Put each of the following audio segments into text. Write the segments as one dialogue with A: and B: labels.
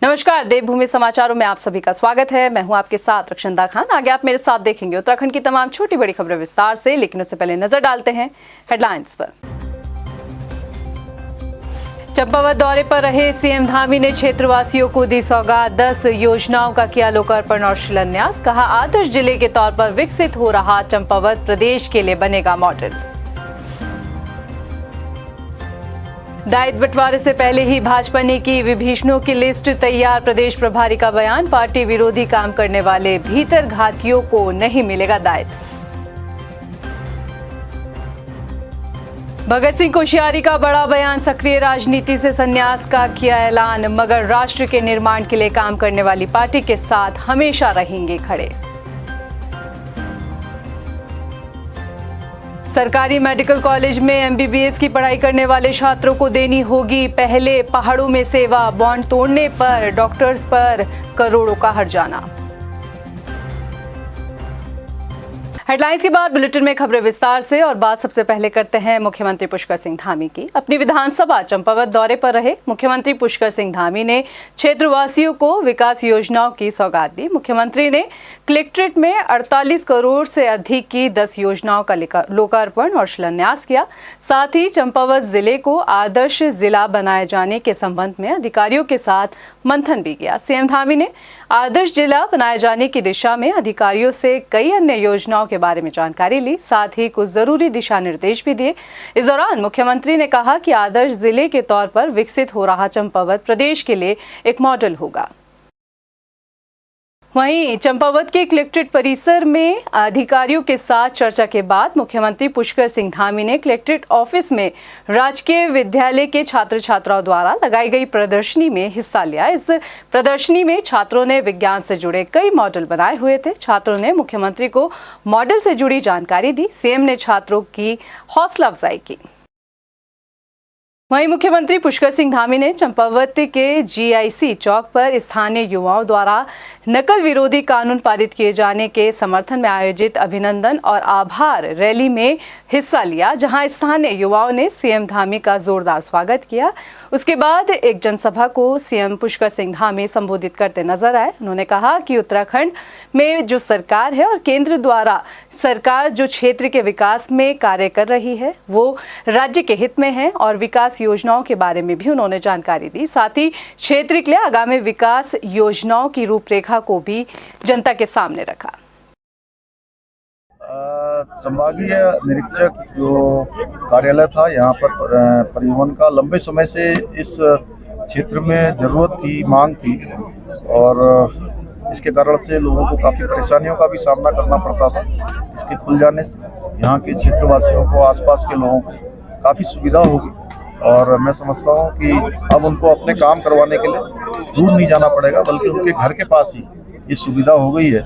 A: नमस्कार, देवभूमि समाचारों में आप सभी का स्वागत है। मैं हूं आपके साथ रक्षंदा खान। आगे आप मेरे साथ देखेंगे उत्तराखंड की तमाम छोटी बड़ी खबरें विस्तार से, लेकिन उससे पहले नजर डालते हैं हेडलाइंस पर। चंपावत दौरे पर रहे सीएम धामी ने क्षेत्रवासियों को दी सौगात, 10 योजनाओं का किया लोकार्पण और शिलान्यास। कहा, आदर्श जिले के तौर पर विकसित हो रहा चंपावत प्रदेश के लिए बनेगा मॉडल। दायित्व बंटवारे से पहले ही भाजपा ने की विभीषणों की लिस्ट तैयार, प्रदेश प्रभारी का बयान। पार्टी विरोधी काम करने वाले भीतर घातियों को नहीं मिलेगा दायित्व। भगत सिंह कोश्यारी का बड़ा बयान, सक्रिय राजनीति से संन्यास का किया ऐलान, मगर राष्ट्र के निर्माण के लिए काम करने वाली पार्टी के साथ हमेशा रहेंगे खड़े। सरकारी मेडिकल कॉलेज में एमबीबीएस की पढ़ाई करने वाले छात्रों को देनी होगी पहले पहाड़ों में सेवा, बॉन्ड तोड़ने पर डॉक्टर्स पर करोड़ों का हर्जाना। हेडलाइंस के बाद बुलेटिन में खबरें विस्तार से, और बात सबसे पहले करते हैं मुख्यमंत्री पुष्कर सिंह धामी की। अपनी विधानसभा चंपावत दौरे पर रहे मुख्यमंत्री पुष्कर सिंह धामी ने क्षेत्रवासियों को विकास योजनाओं की सौगात दी। मुख्यमंत्री ने कलेक्ट्रेट में 48 करोड़ से अधिक की 10 योजनाओं का लोकार्पण और शिलान्यास किया। साथ ही चंपावत जिले को आदर्श जिला बनाए जाने के संबंध में अधिकारियों के साथ मंथन भी किया। सीएम धामी ने आदर्श जिला बनाए जाने की दिशा में अधिकारियों से कई अन्य योजनाओं के बारे में जानकारी ली, साथ ही कुछ जरूरी दिशा निर्देश भी दिए। इस दौरान मुख्यमंत्री ने कहा कि आदर्श जिले के तौर पर विकसित हो रहा चंपावत प्रदेश के लिए एक मॉडल होगा। वहीं चंपावत के कलेक्ट्रेट परिसर में अधिकारियों के साथ चर्चा के बाद मुख्यमंत्री पुष्कर सिंह धामी ने कलेक्ट्रेट ऑफिस में राजकीय विद्यालय के छात्र छात्राओं द्वारा लगाई गई प्रदर्शनी में हिस्सा लिया। इस प्रदर्शनी में छात्रों ने विज्ञान से जुड़े कई मॉडल बनाए हुए थे। छात्रों ने मुख्यमंत्री को मॉडल से जुड़ी जानकारी दी। सीएम ने छात्रों की हौसला अफजाई की। वहीं मुख्यमंत्री पुष्कर सिंह धामी ने चंपावत के जीआईसी चौक पर स्थानीय युवाओं द्वारा नकल विरोधी कानून पारित किए जाने के समर्थन में आयोजित अभिनंदन और आभार रैली में हिस्सा लिया, जहां स्थानीय युवाओं ने सीएम धामी का जोरदार स्वागत किया। उसके बाद एक जनसभा को सीएम पुष्कर सिंह धामी संबोधित करते नजर आए। उन्होंने कहा कि उत्तराखंड में जो सरकार है और केंद्र द्वारा सरकार जो क्षेत्र के विकास में कार्य कर रही है वो राज्य के हित में है, और विकास योजनाओं के बारे में भी उन्होंने जानकारी दी। साथ ही क्षेत्र के लिए आगामी विकास योजनाओं की रूपरेखा को भी जनता के सामने रखा।
B: संभागीय निरीक्षक जो कार्यालय था यहाँ पर परिवहन का लंबे समय से इस क्षेत्र में जरूरत थी, मांग थी, और इसके कारण से लोगों को काफ़ी परेशानियों का भी सामना करना पड़ता था। इसके खुल जाने से यहाँ के क्षेत्रवासियों को, आसपास के लोगों को काफ़ी सुविधा होगी, और मैं समझता हूँ कि अब उनको अपने काम करवाने के लिए दूर नहीं जाना पड़ेगा, बल्कि उनके घर के पास ही ये सुविधा हो गई है।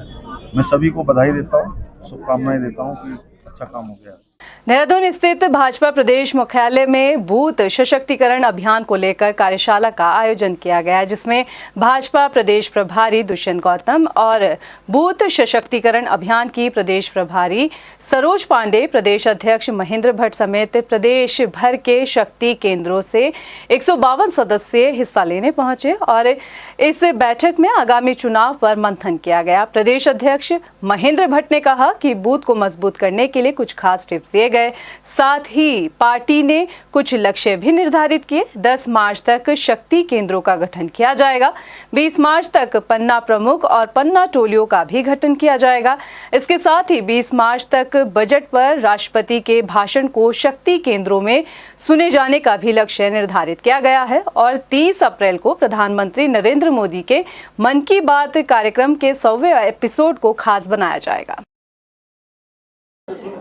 B: मैं सभी को बधाई देता हूँ, शुभकामनाएं देता हूँ कि अच्छा काम हो गया।
A: देहरादून स्थित भाजपा प्रदेश मुख्यालय में बूथ सशक्तिकरण अभियान को लेकर कार्यशाला का आयोजन किया गया, जिसमें भाजपा प्रदेश प्रभारी दुष्यंत गौतम और बूथ सशक्तिकरण अभियान की प्रदेश प्रभारी सरोज पांडे, प्रदेश अध्यक्ष महेंद्र भट्ट समेत प्रदेश भर के शक्ति केंद्रों से 152 सदस्य हिस्सा लेने पहुंचे, और इस बैठक में आगामी चुनाव पर मंथन किया गया। प्रदेश अध्यक्ष महेंद्र भट्ट ने कहा कि बूथ को मजबूत करने के लिए कुछ खास टिप्स दिए गए। साथ ही पार्टी ने कुछ लक्ष्य भी निर्धारित किए। 10 मार्च तक शक्ति केंद्रों का गठन किया जाएगा। 20 मार्च तक पन्ना प्रमुख और पन्ना टोलियों का भी गठन किया जाएगा। इसके साथ ही 20 मार्च तक बजट पर राष्ट्रपति के भाषण को शक्ति केंद्रों में सुने जाने का भी लक्ष्य निर्धारित किया गया है, और 30 अप्रैल को प्रधानमंत्री नरेंद्र मोदी के मन की बात कार्यक्रम के 100वें एपिसोड को खास बनाया जाएगा।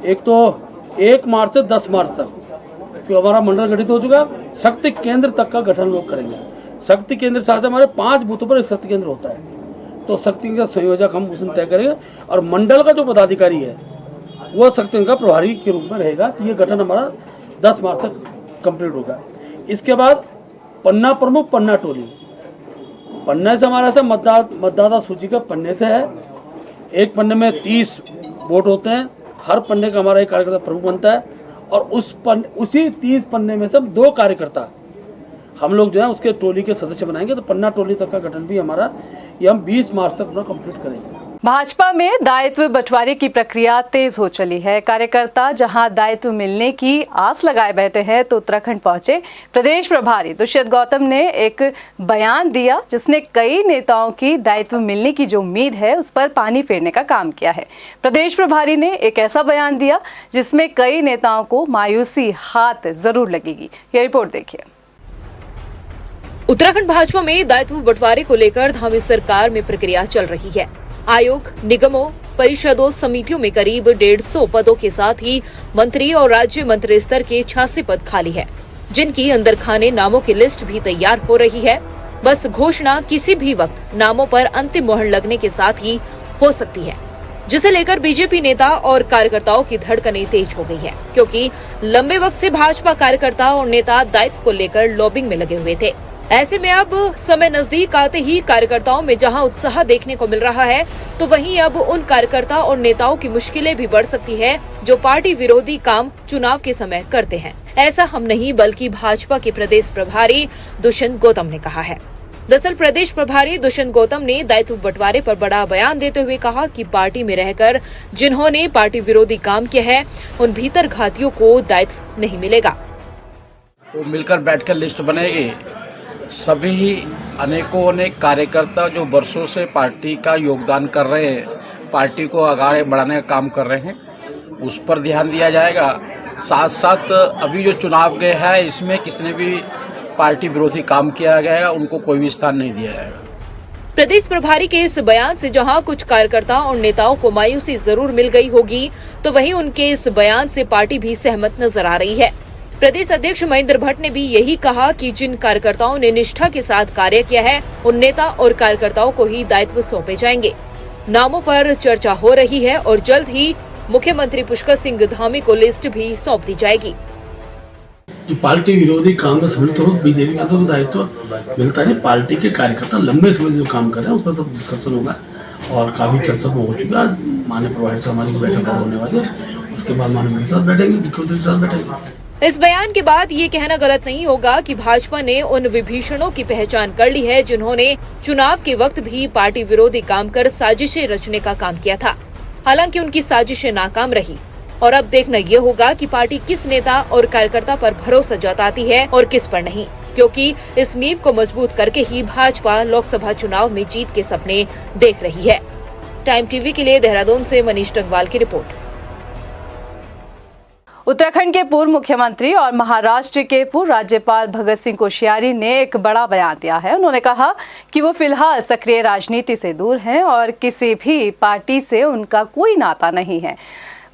C: एक तो 1 मार्च से 10 मार्च तक जो हमारा मंडल गठित हो चुका है, शक्ति केंद्र तक का गठन लोग करेंगे। शक्ति केंद्र साथ हमारे 5 बूथों पर एक शक्ति केंद्र होता है, तो शक्ति केंद्र का संयोजक हम उसमें तय करेंगे, और मंडल का जो पदाधिकारी है वो शक्ति केंद्र का प्रभारी के रूप में रहेगा। तो ये गठन हमारा 10 मार्च तक कंप्लीट होगा। इसके बाद पन्ना प्रमुख, पन्ना टोली, पन्ने से हमारा ऐसा मतदाता सूची का पन्ने से है। एक पन्ने में 30 वोट होते हैं, हर पन्ने का हमारा एक कार्यकर्ता प्रमुख बनता है, और उसी 30 पन्ने में से 2 कार्यकर्ता हम लोग जो है उसके टोली के सदस्य बनाएंगे, तो पन्ना टोली तक का गठन भी हमारा ये हम 20 मार्च तक पूरा कंप्लीट करेंगे।
A: भाजपा में दायित्व बंटवारे की प्रक्रिया तेज हो चली है। कार्यकर्ता जहां दायित्व मिलने की आस लगाए बैठे हैं, तो उत्तराखंड पहुंचे प्रदेश प्रभारी दुष्यंत गौतम ने एक बयान दिया, जिसने कई नेताओं की दायित्व मिलने की जो उम्मीद है उस पर पानी फेरने का काम किया है। प्रदेश प्रभारी ने एक ऐसा बयान दिया जिसमें कई नेताओं को मायूसी हाथ जरूर लगेगी। ये रिपोर्ट देखिए।
D: उत्तराखंड भाजपा में दायित्व बंटवारे को लेकर धामी सरकार में प्रक्रिया चल रही है। आयोग, निगमों, परिषदों, समितियों में करीब 150 पदों के साथ ही मंत्री और राज्य मंत्री स्तर के 86 पद खाली है, जिनकी अंदर खाने नामों की लिस्ट भी तैयार हो रही है। बस घोषणा किसी भी वक्त नामों पर अंतिम मोहर लगने के साथ ही हो सकती है, जिसे लेकर बीजेपी नेता और कार्यकर्ताओं की धड़कनें तेज हो गई है, क्योंकि लंबे वक्त से भाजपा कार्यकर्ता और नेता दायित्व को लेकर लॉबिंग में लगे हुए थे। ऐसे में अब समय नजदीक आते ही कार्यकर्ताओं में जहां उत्साह देखने को मिल रहा है, तो वहीं अब उन कार्यकर्ता और नेताओं की मुश्किलें भी बढ़ सकती है जो पार्टी विरोधी काम चुनाव के समय करते हैं। ऐसा हम नहीं बल्कि भाजपा के प्रदेश प्रभारी दुष्यंत गौतम ने कहा है। दरअसल प्रदेश प्रभारी दुष्यंत गौतम ने दायित्व बंटवारे पर बड़ा बयान देते हुए कहा कि पार्टी में रहकर जिन्होंने पार्टी विरोधी काम किया है, उन भीतर घातियों को दायित्व नहीं मिलेगा।
E: तो मिलकर बैठकर लिस्ट बनेगी। सभी अनेक कार्यकर्ता जो वर्षों से पार्टी का योगदान कर रहे हैं, पार्टी को आगे बढ़ाने का काम कर रहे हैं, उस पर ध्यान दिया जाएगा। साथ साथ अभी जो चुनाव गए हैं, इसमें किसने भी पार्टी विरोधी काम किया गया है, उनको कोई भी स्थान नहीं दिया जाएगा।
D: प्रदेश प्रभारी के इस बयान से जहां कुछ कार्यकर्ता और नेताओं को मायूसी जरूर मिल गई होगी, तो वहीं उनके इस बयान से पार्टी भी सहमत नजर आ रही है। प्रदेश अध्यक्ष महेंद्र भट्ट ने भी यही कहा कि जिन कार्यकर्ताओं ने निष्ठा के साथ कार्य किया है, उन नेता और कार्यकर्ताओं को ही दायित्व सौंपे जाएंगे। नामों पर चर्चा हो रही है और जल्द ही मुख्यमंत्री पुष्कर सिंह धामी को लिस्ट भी सौंप दी जाएगी।
C: जो पार्टी विरोधी काम का समय तो बीजेपी का तो दायित्व मिलता है। पार्टी के कार्यकर्ता लंबे समय से जो काम कर रहे हैं, उसका सब डिस्कशन होगा और काफी चर्चा हो चुका है। माननीय प्रभारी से हमारी बैठक होने वाली है, उसके बाद माननीय के साथ बैठेंगे, मुख्यमंत्री के साथ बैठेंगे।
D: इस बयान के बाद ये कहना गलत नहीं होगा कि भाजपा ने उन विभीषणों की पहचान कर ली है, जिन्होंने चुनाव के वक्त भी पार्टी विरोधी काम कर साजिशें रचने का काम किया था। हालांकि उनकी साजिशें नाकाम रही और अब देखना ये होगा कि पार्टी किस नेता और कार्यकर्ता पर भरोसा जताती है और किस पर नहीं, क्योंकि इस नींव को मजबूत करके ही भाजपा लोकसभा चुनाव में जीत के सपने देख रही है। टाइम टीवी के लिए देहरादून से मनीष टंगवाल की रिपोर्ट।
A: उत्तराखंड के पूर्व मुख्यमंत्री और महाराष्ट्र के पूर्व राज्यपाल भगत सिंह कोश्यारी ने एक बड़ा बयान दिया है। उन्होंने कहा कि वो फिलहाल सक्रिय राजनीति से दूर हैं और किसी भी पार्टी से उनका कोई नाता नहीं है।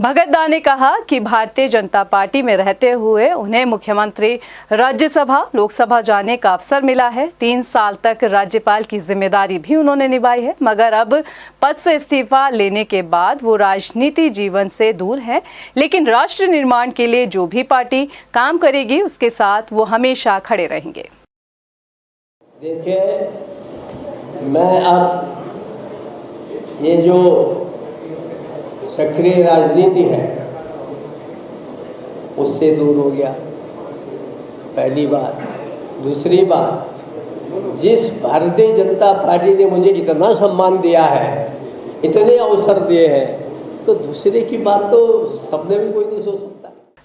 A: भगत दा ने कहा कि भारतीय जनता पार्टी में रहते हुए उन्हें मुख्यमंत्री, राज्यसभा, लोकसभा जाने का अवसर मिला है। 3 साल तक राज्यपाल की जिम्मेदारी भी उन्होंने निभाई है, मगर अब पद से इस्तीफा लेने के बाद वो राजनीति जीवन से दूर हैं। लेकिन राष्ट्र निर्माण के लिए जो भी पार्टी काम करेगी, उसके साथ वो हमेशा खड़े रहेंगे।
F: देखिए, मैं अब ये जो सक्रिय राजनीति है उससे दूर हो गया, पहली बात। दूसरी बात, जिस भारतीय जनता पार्टी ने मुझे इतना सम्मान दिया है, इतने अवसर दिए हैं, तो दूसरे की बात तो सपने में कोई नहीं सोच सकता।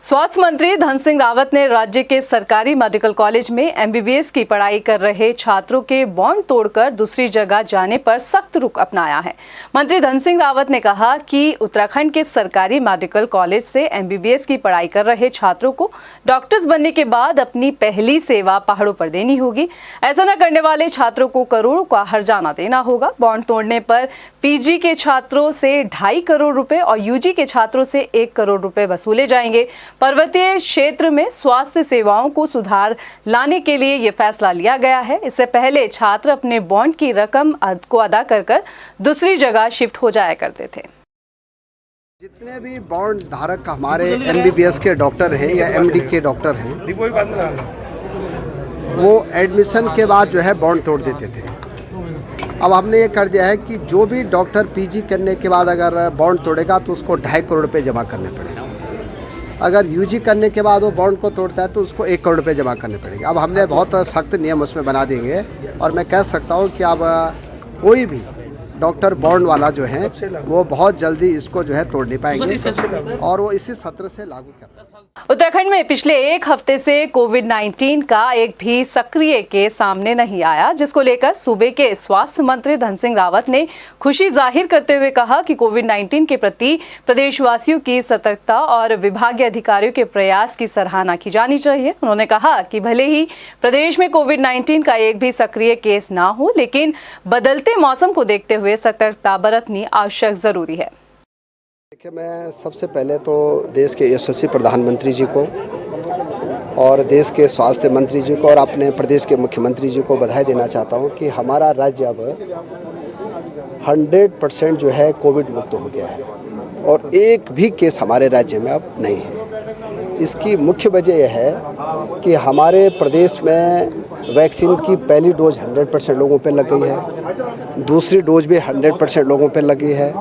A: स्वास्थ्य मंत्री धन सिंह रावत ने राज्य के सरकारी मेडिकल कॉलेज में एमबीबीएस की पढ़ाई कर रहे छात्रों के बॉन्ड तोड़कर दूसरी जगह जाने पर सख्त रुख अपनाया है। मंत्री धन सिंह रावत ने कहा कि उत्तराखंड के सरकारी मेडिकल कॉलेज से एमबीबीएस की पढ़ाई कर रहे छात्रों को डॉक्टर्स बनने के बाद अपनी पहली सेवा पहाड़ों पर देनी होगी। ऐसा न करने वाले छात्रों को करोड़ों का हर्जाना देना होगा। बॉन्ड तोड़ने पर पीजी के छात्रों से 2.5 करोड़ रुपए और यूजी के छात्रों से 1 करोड़ रुपए वसूले जाएंगे। पर्वतीय क्षेत्र में स्वास्थ्य सेवाओं को सुधार लाने के लिए ये फैसला लिया गया है। इससे पहले छात्र अपने बॉन्ड की रकम को अदा कर दूसरी जगह शिफ्ट हो जाया करते थे।
G: जितने भी बॉन्ड धारक हमारे एमबीबीएस के डॉक्टर हैं या एमडी के डॉक्टर हैं, वो एडमिशन के बाद जो है बॉन्ड तोड़ देते थे। अब हमने ये कर दिया है कि जो भी डॉक्टर पीजी करने के बाद अगर बॉन्ड तोड़ेगा तो उसको 2.5 करोड़ रुपए जमा करने पड़ेगा। अगर यूजी करने के बाद वो बॉन्ड को तोड़ता है तो उसको 1 करोड़ रुपए जमा करने पड़ेंगे। अब हमने बहुत सख्त नियम उसमें बना देंगे और मैं कह सकता हूँ कि अब कोई भी डॉक्टर बॉन्ड वाला जो है वो बहुत जल्दी इसको जो है तोड़ नहीं पाएंगे और वो इसी सत्र से लागू करना।
A: उत्तराखंड में पिछले 1 हफ्ते से कोविड-19 का एक भी सक्रिय केस सामने नहीं आया, जिसको लेकर सूबे के स्वास्थ्य मंत्री धन सिंह रावत ने खुशी जाहिर करते हुए कहा कि कोविड-19 के प्रति प्रदेशवासियों की सतर्कता और विभागीय अधिकारियों के प्रयास की सराहना की जानी चाहिए। उन्होंने कहा कि भले ही प्रदेश में कोविड-19 का एक भी सक्रिय केस ना हो, लेकिन बदलते मौसम को देखते हुए सतर्कता बरतनी आवश्यक जरूरी है।
G: देखिए, मैं सबसे पहले तो देश के यशस्वी प्रधानमंत्री जी को और देश के स्वास्थ्य मंत्री जी को और अपने प्रदेश के मुख्यमंत्री जी को बधाई देना चाहता हूं कि हमारा राज्य अब 100% जो है कोविड मुक्त हो गया है और एक भी केस हमारे राज्य में अब नहीं है। इसकी मुख्य वजह यह है कि हमारे प्रदेश में वैक्सीन की पहली डोज 100% लोगों पर लग गई है, दूसरी डोज भी 100% लोगों पर लगी है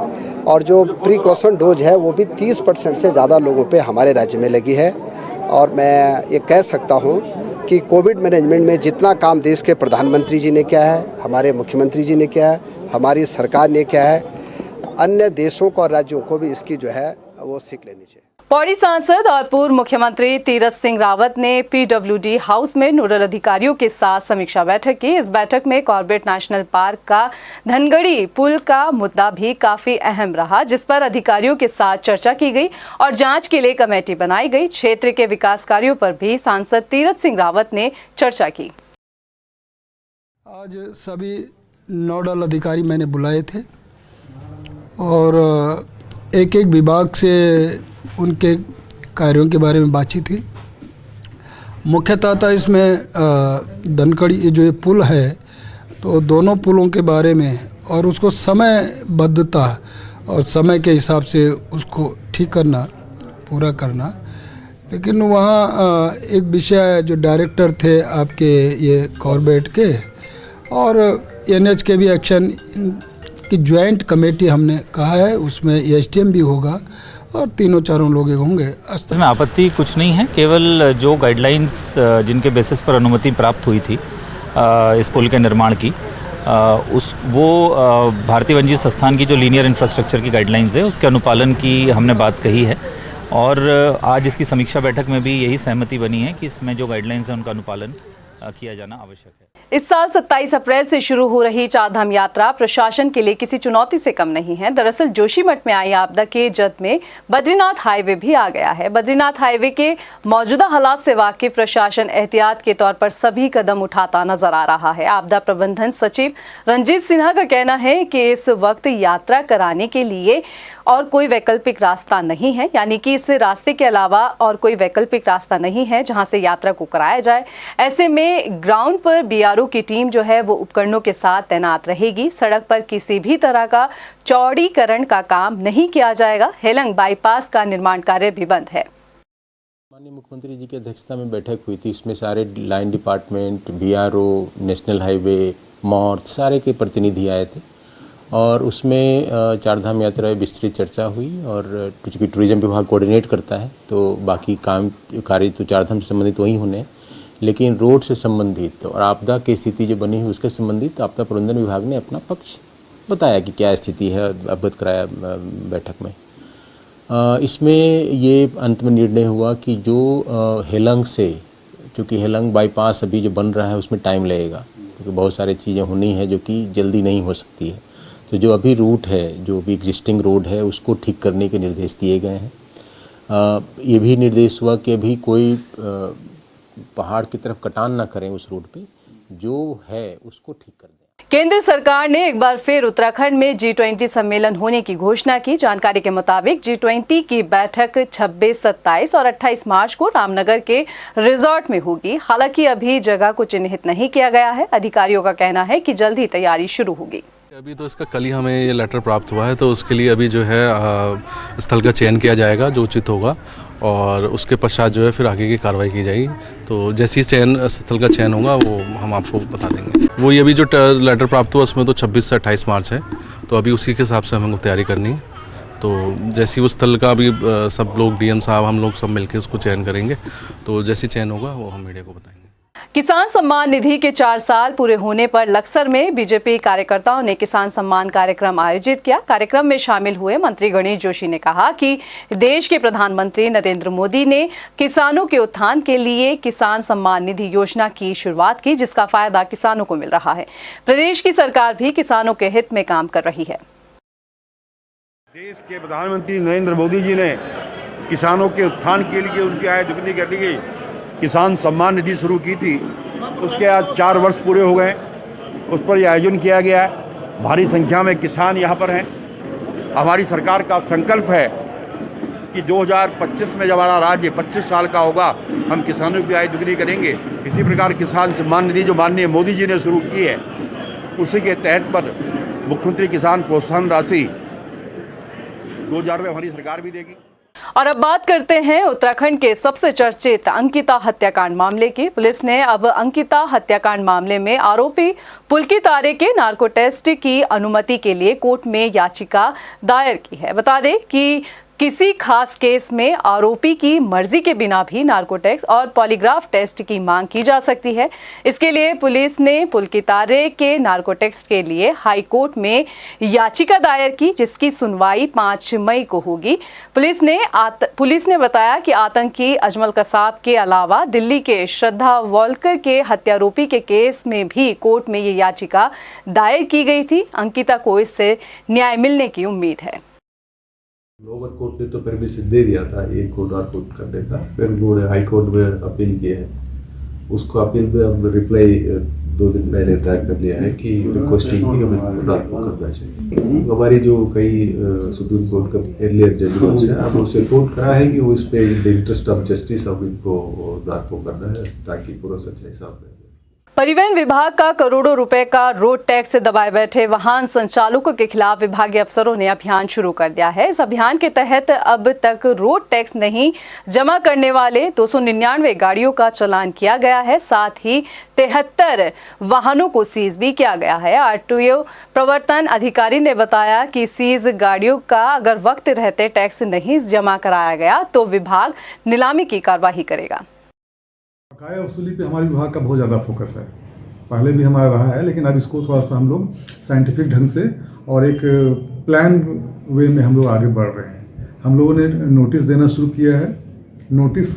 G: और जो प्रिकॉशन डोज है वो भी 30% से ज़्यादा लोगों पे हमारे राज्य में लगी है। और मैं ये कह सकता हूँ कि कोविड मैनेजमेंट में जितना काम देश के प्रधानमंत्री जी ने किया है, हमारे मुख्यमंत्री जी ने किया है, हमारी सरकार ने किया है, अन्य देशों को और राज्यों को भी इसकी जो है वो सीख लेनी चाहिए।
A: पौड़ी सांसद और पूर्व मुख्यमंत्री तीरथ सिंह रावत ने PWD हाउस में नोडल अधिकारियों के साथ समीक्षा बैठक की। इस बैठक में कॉर्बेट नेशनल पार्क का धनगढ़ी पुल का मुद्दा भी काफी अहम रहा, जिस पर अधिकारियों के साथ चर्चा की गई और जांच के लिए कमेटी बनाई गई। क्षेत्र के विकास कार्यों पर भी सांसद तीरथ सिंह रावत ने चर्चा की।
H: आज सभी नोडल अधिकारी मैंने बुलाए थे और एक एक विभाग से उनके कार्यों के बारे में बातचीत हुई। मुख्यतः था इसमें धनखड़ी जो ये पुल है तो दोनों पुलों के बारे में और उसको समयबद्धता और समय के हिसाब से उसको ठीक करना, पूरा करना। लेकिन वहाँ एक विषय जो डायरेक्टर थे आपके ये कॉर्बेट के और NH के भी एक्शन की ज्वाइंट कमेटी हमने कहा है, उसमें SDM भी होगा और तीनों चारों लोग होंगे।
I: इसमें आपत्ति कुछ नहीं है, केवल जो गाइडलाइंस जिनके बेसिस पर अनुमति प्राप्त हुई थी इस पुल के निर्माण की भारतीय वन्यजीव संस्थान की जो लीनियर इंफ्रास्ट्रक्चर की गाइडलाइंस है उसके अनुपालन की हमने बात कही है और आज इसकी समीक्षा बैठक में भी यही सहमति बनी है कि इसमें जो गाइडलाइंस है उनका अनुपालन किया जाना आवश्यक है।
A: इस साल 27 अप्रैल से शुरू हो रही चारधाम यात्रा प्रशासन के लिए किसी चुनौती से कम नहीं है। दरअसल जोशीमठ में आई आपदा के जद में बद्रीनाथ हाईवे भी आ गया है। बद्रीनाथ हाईवे के मौजूदा हालात से वाकिफ प्रशासन एहतियात के तौर पर सभी कदम उठाता नजर आ रहा है। आपदा प्रबंधन सचिव रंजीत सिन्हा का कहना है कि इस वक्त यात्रा कराने के लिए और कोई वैकल्पिक रास्ता नहीं है, यानी कि इस रास्ते के अलावा और कोई वैकल्पिक रास्ता नहीं है जहां से यात्रा को कराया जाए। ऐसे में ग्राउंड पर BRO की टीम जो है वो उपकरणों के साथ तैनात रहेगी। सड़क पर किसी भी तरह का चौड़ीकरण का काम नहीं किया जाएगा। हेलंग बाईपास का निर्माण कार्य भी बंद है।
J: माननीय मुख्यमंत्री जी की अध्यक्षता में बैठक हुई थी। इसमें सारे line department, BRO, national highway, मॉर्थ सारे के प्रतिनिधि आए थे और उसमें चारधाम यात्रा में विस्तृत चर्चा हुई और चूँकि टूरिज्म विभाग कोऑर्डिनेट करता है तो बाकी कार्य तो चारधाम से संबंधित वही होने हैं, लेकिन रोड से संबंधित और आपदा की स्थिति जो बनी हुई उसके संबंधित आपदा प्रबंधन विभाग ने अपना पक्ष बताया कि क्या स्थिति है, अवगत कराया बैठक में। इसमें ये अंत में निर्णय हुआ कि जो हेलंग से, चूँकि हेलंग बाईपास अभी जो बन रहा है उसमें टाइम लगेगा क्योंकि बहुत सारी चीज़ें होनी है जो कि जल्दी नहीं हो सकती है, तो जो अभी रूट है, जो भी एग्जिस्टिंग रोड है उसको ठीक करने के निर्देश दिए गए हैं। ये भी निर्देश हुआ कि अभी कोई पहाड़ की तरफ कटान ना करें उस रोड पे, जो है उसको ठीक कर दें।
A: केंद्र सरकार ने एक बार फिर उत्तराखंड में G20 सम्मेलन होने की घोषणा की। जानकारी के मुताबिक G20 की बैठक 26, 27 और 28 मार्च को रामनगर के रिजॉर्ट में होगी। हालांकि अभी जगह को चिन्हित नहीं किया गया है। अधिकारियों का कहना है कि जल्द ही तैयारी शुरू होगी।
K: अभी तो इसका कल ही हमें ये लेटर प्राप्त हुआ है, तो उसके लिए अभी जो है स्थल का चयन किया जाएगा जो उचित होगा और उसके पश्चात जो है फिर आगे की कार्रवाई की जाएगी। तो जैसे ही स्थल का चयन होगा वो हम आपको बता देंगे। वो ये भी जो लेटर प्राप्त हुआ उसमें तो 26 से 28 मार्च है, तो अभी उसी के हिसाब से हमें तैयारी करनी है। तो जैसी उस स्थल का भी सब लोग डीएम साहब हम लोग सब मिलके उसको चयन करेंगे, तो जैसी चयन होगा वो हम मीडिया को बताएंगे।
A: किसान सम्मान निधि के 4 साल पूरे होने पर लक्सर में बीजेपी कार्यकर्ताओं ने किसान सम्मान कार्यक्रम आयोजित किया। कार्यक्रम में शामिल हुए मंत्री गणेश जोशी ने कहा कि देश के प्रधानमंत्री नरेंद्र मोदी ने किसानों के उत्थान के लिए किसान सम्मान निधि योजना की शुरुआत की, जिसका फायदा किसानों को मिल रहा है। प्रदेश की सरकार भी किसानों के हित में काम कर रही है।
L: देश के प्रधानमंत्री नरेंद्र मोदी जी ने किसानों के उत्थान के लिए, उनकी आय दुगनी करने के लिए किसान सम्मान निधि शुरू की थी। उसके आज 4 वर्ष पूरे हो गए। उस पर यह आयोजन किया गया है। भारी संख्या में किसान यहाँ पर हैं। हमारी सरकार का संकल्प है कि 2025 में जब हमारा राज्य 25 साल का होगा, हम किसानों की आय दुगनी करेंगे। इसी प्रकार किसान सम्मान निधि जो माननीय मोदी जी ने शुरू की है, उसी के तहत पर मुख्यमंत्री किसान प्रोत्साहन राशि 2000 रुपये हमारी सरकार भी देगी।
A: और अब बात करते हैं उत्तराखंड के सबसे चर्चित अंकिता हत्याकांड मामले की। पुलिस ने अब अंकिता हत्याकांड मामले में आरोपी पुलकित आर्य के नार्को टेस्ट की अनुमति के लिए कोर्ट में याचिका दायर की है। बता दें कि किसी खास केस में आरोपी की मर्जी के बिना भी नार्को टेस्ट और पॉलीग्राफ टेस्ट की मांग की जा सकती है। इसके लिए पुलिस ने पुलकित आर्य के नार्को टेस्ट के लिए हाई कोर्ट में याचिका दायर की, जिसकी सुनवाई 5 मई को होगी। पुलिस ने बताया कि आतंकी अजमल कसाब के अलावा दिल्ली के श्रद्धा वॉलकर के हत्यारोपी के केस में भी कोर्ट में ये याचिका दायर की गई थी। अंकिता को इससे न्याय मिलने की उम्मीद है।
M: लोअर कोर्ट ने तो परमिशन दे दिया था एक को नार्को करने का, फिर उन्होंने हाई कोर्ट में अपील किया है। उसको अपील में हम रिप्लाई 2 दिन पहले तय कर लिया है कि रिक्वेस्टिंग की हमें नार्को करना चाहिए। हमारी जो कई सुप्रीम कोर्ट का एर्लियर जजमेंट्स है, हम उसे कोर्ट करा है कि वो इस पे in the interest of justice हम इनको नार्को करना है ताकि पूरा सच्चाई सामने।
A: परिवहन विभाग का करोड़ों रुपए का रोड टैक्स से दबाए बैठे वाहन संचालकों के खिलाफ विभागीय अफसरों ने अभियान शुरू कर दिया है। इस अभियान के तहत अब तक रोड टैक्स नहीं जमा करने वाले 299 गाड़ियों का चालान किया गया है। साथ ही 73 वाहनों को सीज भी किया गया है। आरटीओ प्रवर्तन अधिकारी ने बताया कि सीज गाड़ियों का अगर वक्त रहते टैक्स नहीं जमा कराया गया तो विभाग नीलामी की कार्रवाई करेगा।
N: बकाया वसूली पे हमारे विभाग का बहुत ज़्यादा फोकस है। पहले भी हमारा रहा है, लेकिन अब इसको थोड़ा सा हम लोग साइंटिफिक ढंग से और एक प्लान वे में हम लोग आगे बढ़ रहे हैं। हम लोगों ने नोटिस देना शुरू किया है। नोटिस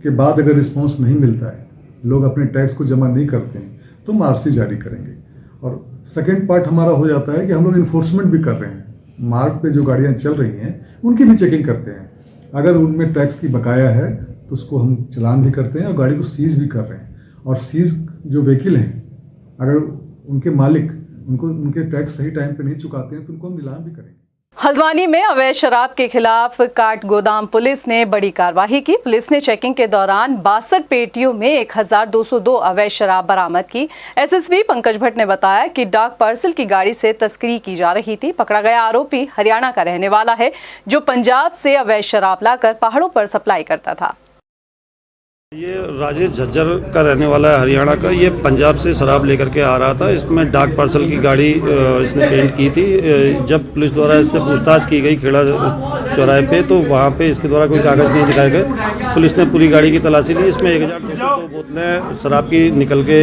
N: के बाद अगर रिस्पांस नहीं मिलता है, लोग अपने टैक्स को जमा नहीं करते हैं, तो हम आरसी जारी करेंगे। और सेकेंड पार्ट हमारा हो जाता है कि हम लोग इन्फोर्समेंट भी कर रहे हैं। मार्ग पे जो गाड़ियाँ चल रही हैं उनकी भी चेकिंग करते हैं। अगर उनमें टैक्स की बकाया है तो उसको हम चालान भी करते हैं और गाड़ी को सीज भी कर रहे हैं। और सीज जो व्हीकल हैं, अगर उनके मालिक उनके टैक्स सही टाइम पे नहीं चुकाते हैं तो उनको हम नीलाम भी करेंगे।
A: हल्द्वानी में अवैध शराब के खिलाफ काट गोदाम पुलिस ने बड़ी कार्रवाई की। पुलिस ने चेकिंग के दौरान 62 पेटियों में 1202 अवैध शराब बरामद की। एसएसपी पंकज भट्ट ने बताया कि डाक पार्सल की गाड़ी से तस्करी की जा रही थी। पकड़ा गया आरोपी हरियाणा का रहने वाला है, जो पंजाब से अवैध शराब लाकर पहाड़ों पर सप्लाई करता था।
O: ये राजेश झज्जर का रहने वाला है, हरियाणा का। ये पंजाब से शराब लेकर के आ रहा था। इसमें डाक पार्सल की गाड़ी इसने पेंट की थी। जब पुलिस द्वारा इससे पूछताछ की गई खेड़ा चौराहे पे, तो वहाँ पे इसके द्वारा कोई कागज़ नहीं दिखाए गए। पुलिस ने पूरी गाड़ी की तलाशी ली। इसमें 1202 बोतलें शराब की निकल के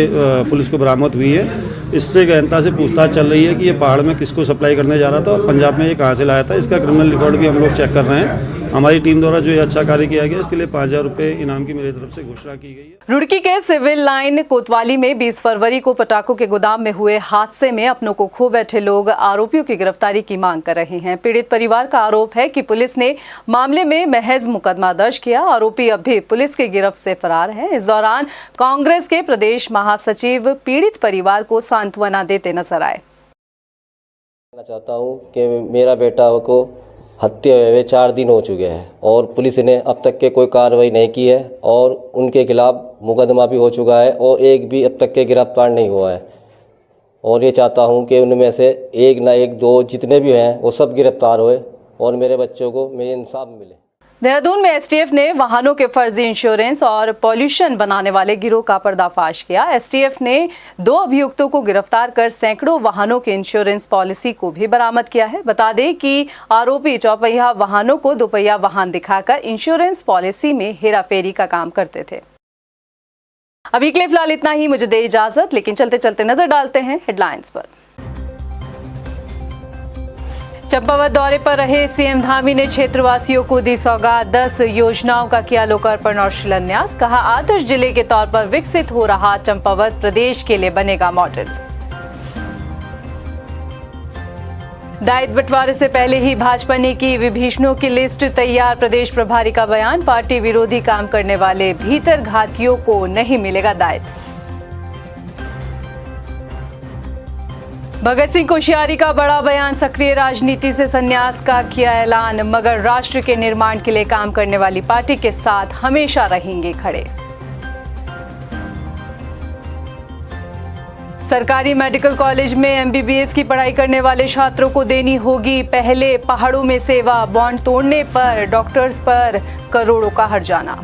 O: पुलिस को बरामद हुई है। इससे गहनता से पूछताछ चल रही है कि ये पहाड़ में किसको सप्लाई करने जा रहा था और पंजाब में ये कहाँ से लाया था। इसका क्रिमिनल रिकॉर्ड भी हम लोग चेक कर रहे हैं। हमारी टीम द्वारा जो ये अच्छा कार्य किया गया, इसके लिए 5000 रुपये इनाम की मेरी तरफ से घोषणा की गई है।
A: रुड़की के सिविल लाइन कोतवाली में 20 फरवरी को पटाखों के गोदाम में हुए हादसे में अपनों को खो बैठे लोग आरोपियों की गिरफ्तारी की मांग कर रहे हैं। पीड़ित परिवार का आरोप है कि पुलिस ने मामले में महज मुकदमा दर्ज किया। आरोपी अब भी पुलिस की गिरफ्त से फरार है। इस दौरान कांग्रेस के प्रदेश महासचिव पीड़ित परिवार को सांत्वना देते नजर आए।
F: मैं चाहता हूँ कि मेरा बेटा को हत्या हुए 4 दिन हो चुके हैं और पुलिस ने अब तक के कोई कार्रवाई नहीं की है और उनके खिलाफ मुकदमा भी हो चुका है और एक भी अब तक के गिरफ्तार नहीं हुआ है। और ये चाहता हूँ कि उनमें से एक ना एक 2 जितने भी हैं वो सब गिरफ्तार हुए और मेरे बच्चों को मेरे इंसाफ मिले।
A: देहरादून में एसटीएफ ने वाहनों के फर्जी इंश्योरेंस और पॉल्यूशन बनाने वाले गिरोह का पर्दाफाश किया। एसटीएफ ने 2 अभियुक्तों को गिरफ्तार कर सैकड़ों वाहनों के इंश्योरेंस पॉलिसी को भी बरामद किया है। बता दें कि आरोपी चौपहिया वाहनों को दोपहिया वाहन दिखाकर इंश्योरेंस पॉलिसी में हेराफेरी का काम करते थे। अभी के लिए फिलहाल इतना ही, मुझे दे इजाजत, लेकिन चलते चलते नजर डालते हैं हेडलाइंस पर। चंपावत दौरे पर रहे सीएम धामी ने क्षेत्रवासियों को दी सौगात, 10 योजनाओं का किया लोकार्पण और शिलान्यास। कहा, आदर्श जिले के तौर पर विकसित हो रहा चंपावत प्रदेश के लिए बनेगा मॉडल। दायित्व बंटवारे से पहले ही भाजपा ने की विभीषणों की लिस्ट तैयार, प्रदेश प्रभारी का बयान। पार्टी विरोधी काम करने वाले भीतर घातियों को नहीं मिलेगा दायित्व। भगत सिंह कोश्यारी का बड़ा बयान, सक्रिय राजनीति से संन्यास का किया ऐलान। मगर राष्ट्र के निर्माण के लिए काम करने वाली पार्टी के साथ हमेशा रहेंगे खड़े। सरकारी मेडिकल कॉलेज में एमबीबीएस की पढ़ाई करने वाले छात्रों को देनी होगी पहले पहाड़ों में सेवा, बॉन्ड तोड़ने पर डॉक्टर्स पर करोड़ों का हर्जाना।